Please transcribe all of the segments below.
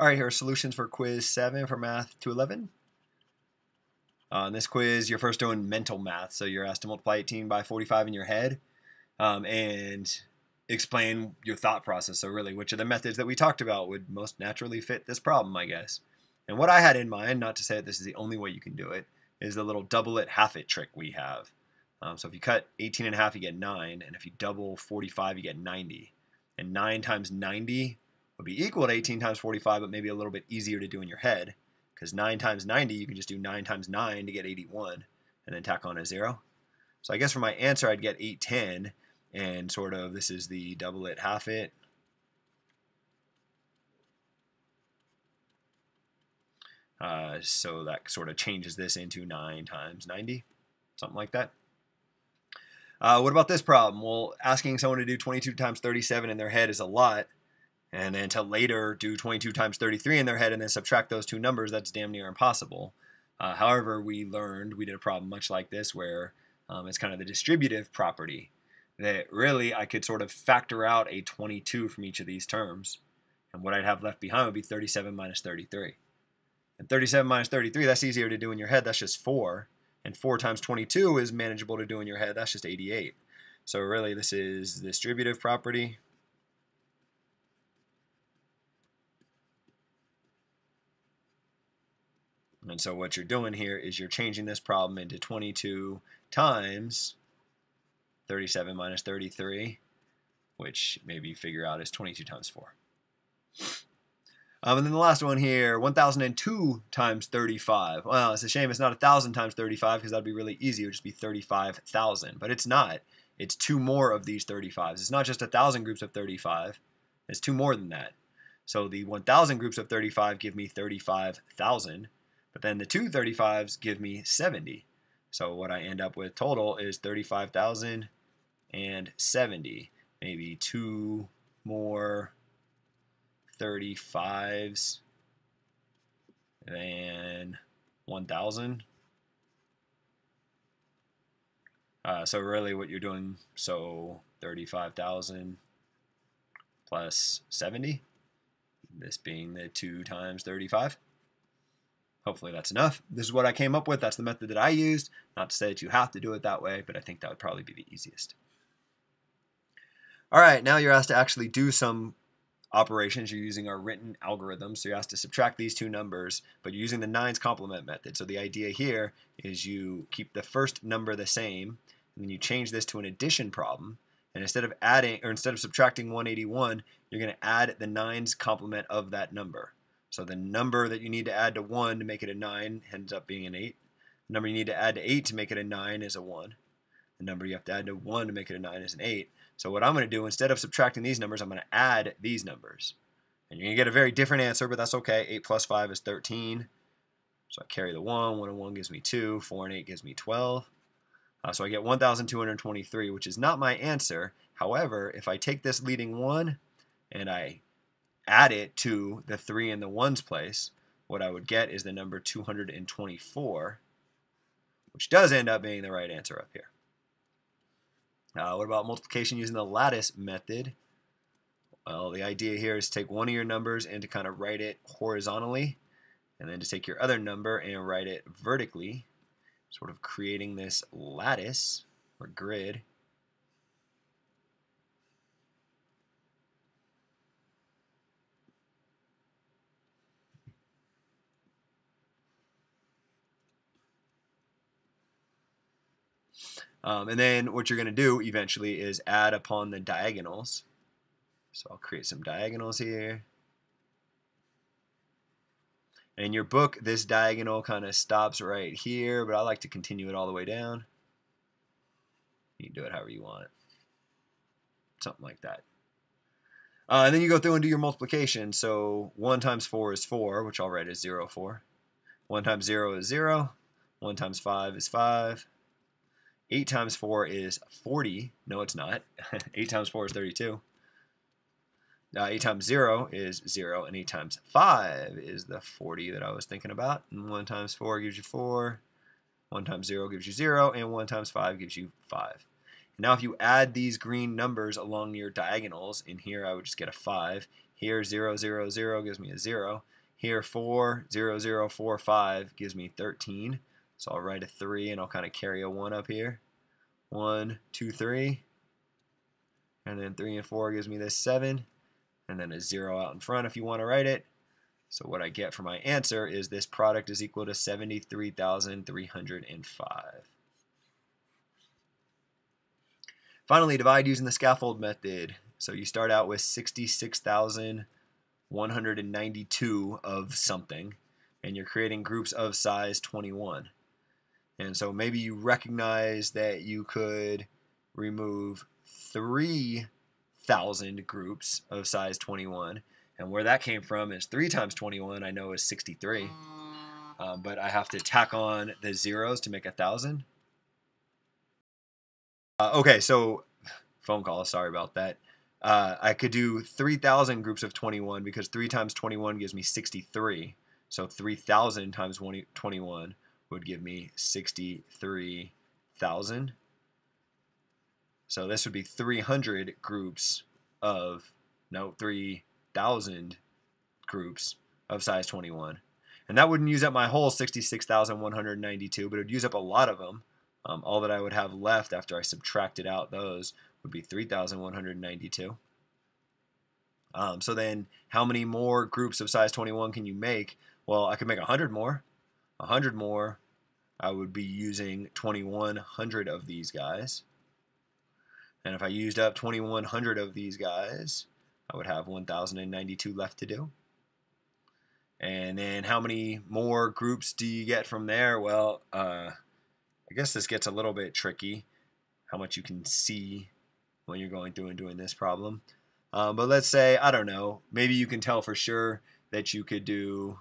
All right, here are solutions for quiz 7 for math 211. In this quiz, you're first doing mental math, so you're asked to multiply 18 by 45 in your head and explain your thought process. So really, which of the methods that we talked about would most naturally fit this problem, I guess. And what I had in mind, not to say that this is the only way you can do it, is the little double it, half it trick we have. So if you cut 18 and a half, you get 9, and if you double 45, you get 90. And 9 times 90 would be equal to 18 times 45, but maybe a little bit easier to do in your head, because 9 times 90, you can just do 9 times 9 to get 81, and then tack on a 0. So I guess for my answer, I'd get 810, and sort of this is the double it, half it. So that sort of changes this into 9 times 90, something like that. What about this problem? Well, asking someone to do 22 times 37 in their head is a lot, and then to later do 22 times 33 in their head and then subtract those two numbers, that's damn near impossible. However, we did a problem much like this where it's kind of the distributive property that really I could sort of factor out a 22 from each of these terms, and what I'd have left behind would be 37 minus 33. And 37 minus 33, that's easier to do in your head, that's just 4. And 4 times 22 is manageable to do in your head. That's just 88. So really, this is the distributive property. And so what you're doing here is you're changing this problem into 22 times 37 minus 33, which maybe you figure out is 22 times 4. And then the last one here, 1002 times 35. Well, it's a shame it's not 1,000 times 35 because that would be really easy. It would just be 35,000. But it's not. It's 2 more of these 35s. It's not just 1,000 groups of 35. It's 2 more than that. So the 1,000 groups of 35 give me 35,000. But then the two 35s give me 70. So what I end up with total is 35,070. Maybe 2 more 35s than 1,000. So really what you're doing, so 35,000 plus 70, this being the 2 times 35. Hopefully that's enough. This is what I came up with. That's the method that I used. Not to say that you have to do it that way, but I think that would probably be the easiest. All right, now you're asked to actually do some operations. You're using our written algorithm, so you're asked to subtract these two numbers, but you're using the 9's complement method. So the idea here is you keep the first number the same, and then you change this to an addition problem, and instead of subtracting 181, you're going to add the 9's complement of that number. So the number that you need to add to 1 to make it a 9 ends up being an 8. The number you need to add to 8 to make it a 9 is a 1. The number you have to add to 1 to make it a 9 is an 8. So what I'm going to do, instead of subtracting these numbers, I'm going to add these numbers. And you're going to get a very different answer, but that's okay. 8 plus 5 is 13. So I carry the 1. 1 and 1 gives me 2. 4 and 8 gives me 12. So I get 1,223, which is not my answer. However, if I take this leading 1 and I add it to the 3 in the 1's place, what I would get is the number 224, which does end up being the right answer up here. What about multiplication using the lattice method? Well, the idea here is to take one of your numbers and to kind of write it horizontally, and then to take your other number and write it vertically, sort of creating this lattice or grid. And then what you're going to do eventually is add upon the diagonals. So I'll create some diagonals here. And in your book, this diagonal kind of stops right here, but I like to continue it all the way down. You can do it however you want. Something like that. And then you go through and do your multiplication. So 1 times 4 is 4, which I'll write as 0, 4. 1 times 0 is 0. 1 times 5 is 5. 8 times 4 is 40. No, it's not. 8 times 4 is 32. 8 times 0 is 0, and 8 times 5 is the 40 that I was thinking about. And 1 times 4 gives you 4. 1 times 0 gives you 0, and 1 times 5 gives you 5. Now if you add these green numbers along your diagonals, in here I would just get a 5. Here 0, 0, 0 gives me a 0. Here 4, 0, 0, 4, 5 gives me 13. So I'll write a 3 and I'll kind of carry a 1 up here. 1, 2, 3. And then 3 and 4 gives me this 7. And then a 0 out in front if you want to write it. So what I get for my answer is this product is equal to 73,305. Finally, divide using the scaffold method. So you start out with 66,192 of something, and you're creating groups of size 21. And so maybe you recognize that you could remove 3,000 groups of size 21. And where that came from is 3 times 21 I know is 63. But I have to tack on the zeros to make 1,000. Okay, so phone call, sorry about that. I could do 3,000 groups of 21 because 3 times 21 gives me 63. So 3,000 times 21 would give me 63,000. So this would be 300 groups of, no, 3,000 groups of size 21. And that wouldn't use up my whole 66,192, but it would use up a lot of them. All that I would have left after I subtracted out those would be 3,192. So then how many more groups of size 21 can you make? Well, I could make 100 more. 100 more, I would be using 2,100 of these guys. And if I used up 2,100 of these guys, I would have 1,092 left to do. And then how many more groups do you get from there? Well, I guess this gets a little bit tricky, how much you can see when you're going through and doing this problem. But let's say, I don't know, maybe you can tell for sure that you could do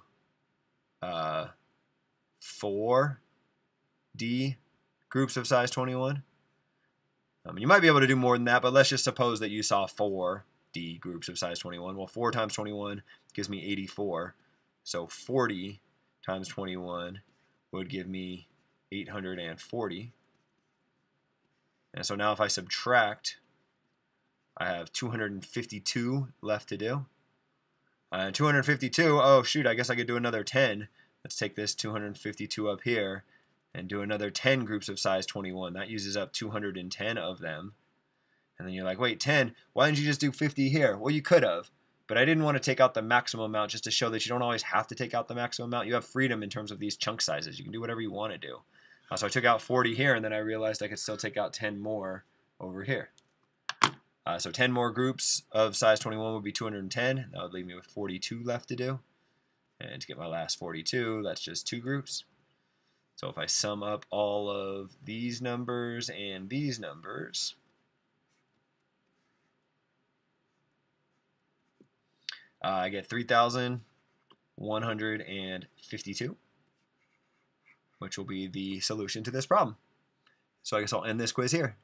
4D groups of size 21. You might be able to do more than that, but let's just suppose that you saw 4D groups of size 21. Well, 4 times 21 gives me 84. So 40 times 21 would give me 840. And so now if I subtract, I have 252 left to do. 252, oh shoot, I guess I could do another 10. Let's take this 252 up here and do another 10 groups of size 21. That uses up 210 of them. And then you're like, wait, 10? Why didn't you just do 50 here? Well, you could have. But I didn't want to take out the maximum amount just to show that you don't always have to take out the maximum amount. You have freedom in terms of these chunk sizes. You can do whatever you want to do. So I took out 40 here, and then I realized I could still take out 10 more over here. So 10 more groups of size 21 would be 210. That would leave me with 42 left to do. And to get my last 42, that's just 2 groups. So if I sum up all of these numbers and these numbers, I get 3,152, which will be the solution to this problem. So I guess I'll end this quiz here.